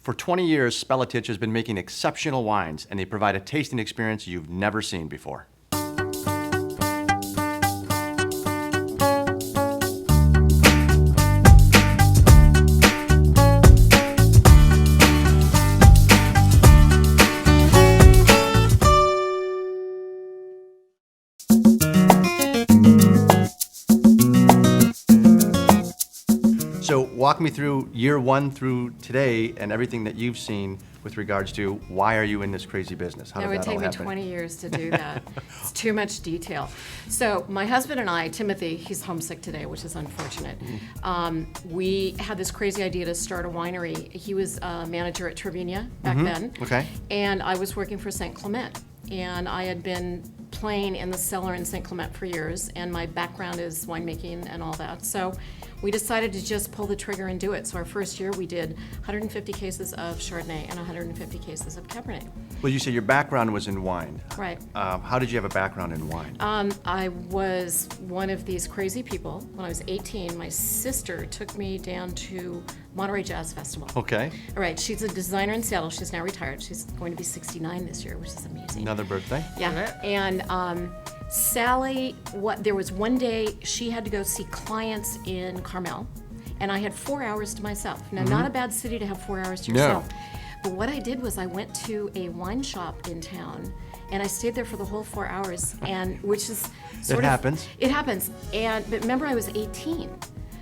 For 20 years, Spelletich has been making exceptional wines, and they provide a tasting experience you've never seen before. So walk me through year one through today and everything that you've seen with regards to why are you in this crazy business? How It did would that all take me happen? 20 years to do that. It's too much detail. So my husband and I, Timothy, he's homesick today, which is unfortunate. We had this crazy idea to start a winery. He was a manager at Trevina back then. Okay. And I was working for St. Clement. And I had been playing in the cellar in St. Clement for years, and my background is winemaking and all that. So we decided to just pull the trigger and do it. So our first year we did 150 cases of Chardonnay and 150 cases of Cabernet. Well, you say your background was in wine. Right. How did you have a background in wine? I was one of these crazy people. When I was 18, my sister took me down to Monterey Jazz Festival. Okay. All right, she's a designer in Seattle. She's now retired. She's going to be 69 this year, which is amazing. Another birthday? Yeah, and Sally, there was one day she had to go see clients in Carmel, and I had 4 hours to myself. Now, not a bad city to have 4 hours to yourself. But what I did was I went to a wine shop in town, and I stayed there for the whole 4 hours, and which is sort It of... happens. It happens. But remember, I was 18.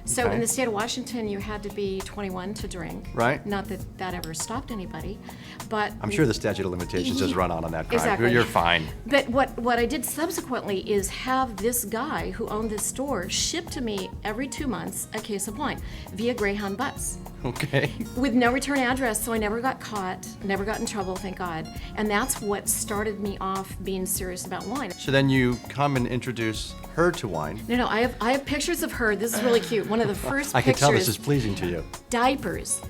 So Okay. in the state of Washington, you had to be 21 to drink. Right. Not that that ever stopped anybody, but... I'm sure the statute of limitations has run on that crime. Exactly. You're fine. But what I did subsequently is have this guy who owned this store ship to me every 2 months a case of wine via Greyhound bus Okay. with no return address, so I never got caught, never got in trouble, thank God. And that's what started me off being serious about wine. So then you come and introduce her to wine. No, I have pictures of her. This is really cute. One of the first I can pictures. tell this is pleasing to you. Diapers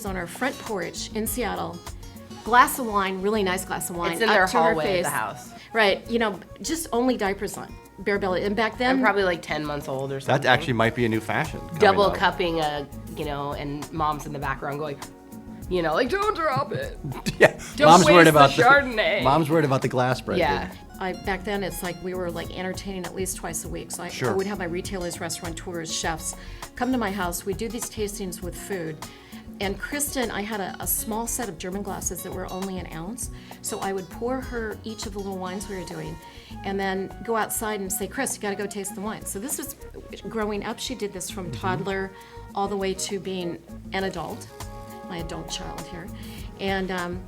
on our front porch in Seattle. Glass of wine, really nice glass of wine. It's in up their to her hallway face. of the house. Right, just only diapers on, bare belly. And back then, I'm probably like 10 months old or something. That actually might be a new fashion. coming double up. cupping and mom's in the background going, like, don't drop it. Yeah. Don't Mom's waste worried the about Chardonnay. Mom's worried about the glass breaking. Yeah. back then it's like we were like entertaining at least twice a week. So I Sure. would have my retailers, restaurateurs, chefs come to my house. We do these tastings with food. And Kristen, I had a small set of German glasses that were only an ounce. So I would pour her each of the little wines we were doing and then go outside and say, Chris, you gotta go taste the wine. So this was, growing up, she did this from toddler all the way to being an adult, my adult child here. And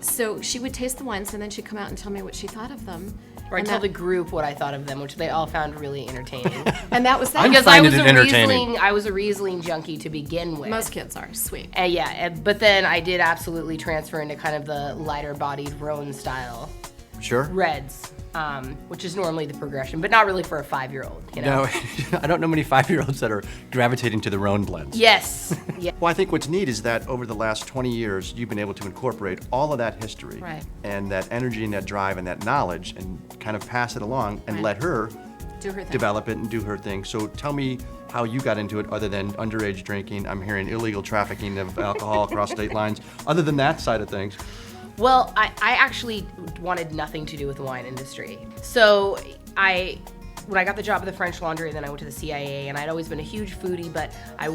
so she would taste the wines and then she'd come out and tell me what she thought of them. Or I And told that- the group what I thought of them, which they all found really entertaining. And that was that. Because find I was it a entertaining. Riesling junkie to begin with. Most kids are sweet. But then I did absolutely transfer into kind of the lighter bodied Rhone style Sure. reds, which is normally the progression, but not really for a 5-year-old, you know? No, I don't know many 5-year-olds that are gravitating to the Rhone blends. Yes. Yeah. Well, I think what's neat is that over the last 20 years, you've been able to incorporate all of that history Right. and that energy and that drive and that knowledge and kind of pass it along and Right. let her Do her thing. develop it and do her thing. So tell me how you got into it other than underage drinking. I'm hearing illegal trafficking of alcohol across state lines. Other than that side of things. Well, I actually wanted nothing to do with the wine industry. So when I got the job at the French Laundry, then I went to the CIA, and I'd always been a huge foodie, but I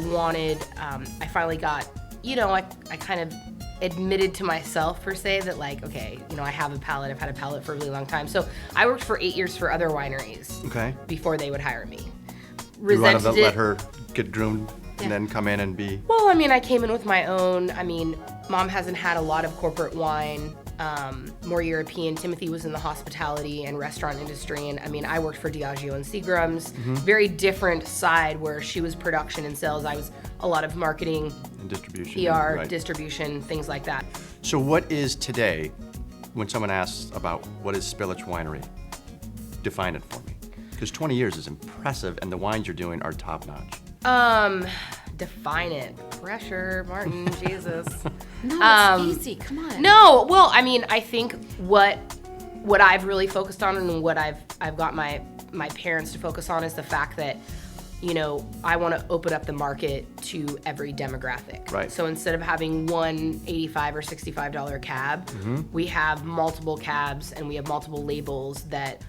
finally got, I kind of admitted to myself, per se, that like, okay, I have a palate, I've had a palate for a really long time. So I worked for 8 years for other wineries Okay. before they would hire me. You want to Resented let it. her get groomed Yeah. and then come in and be. Well, I came in with my own. Mom hasn't had a lot of corporate wine, more European. Timothy was in the hospitality and restaurant industry, and I worked for Diageo and Seagram's. Very different side where she was production and sales. I was a lot of marketing, And distribution. PR, right. distribution, things like that. So what is today, when someone asks about what is Spelletich Winery, define it for me. Because 20 years is impressive and the wines you're doing are top notch. Define it. Pressure, Martin, Jesus. No, it's easy. Come on. No, well, I think what I've really focused on and what I've got my parents to focus on is the fact that you know, I want to open up the market to every demographic. Right. So instead of having one $85 or $65 cab, we have multiple cabs and we have multiple labels that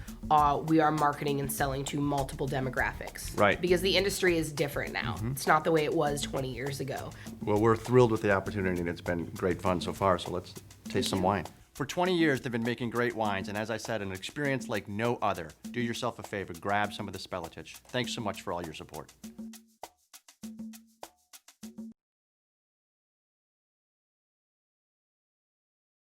we are marketing and selling to multiple demographics. Right. Because the industry is different now. It's not the way it was 20 years ago. Well, we're thrilled with the opportunity, and it's been great fun so far, so let's taste some wine. For 20 years, they've been making great wines, and as I said, an experience like no other. Do yourself a favor, grab some of the Spelletich. Thanks so much for all your support.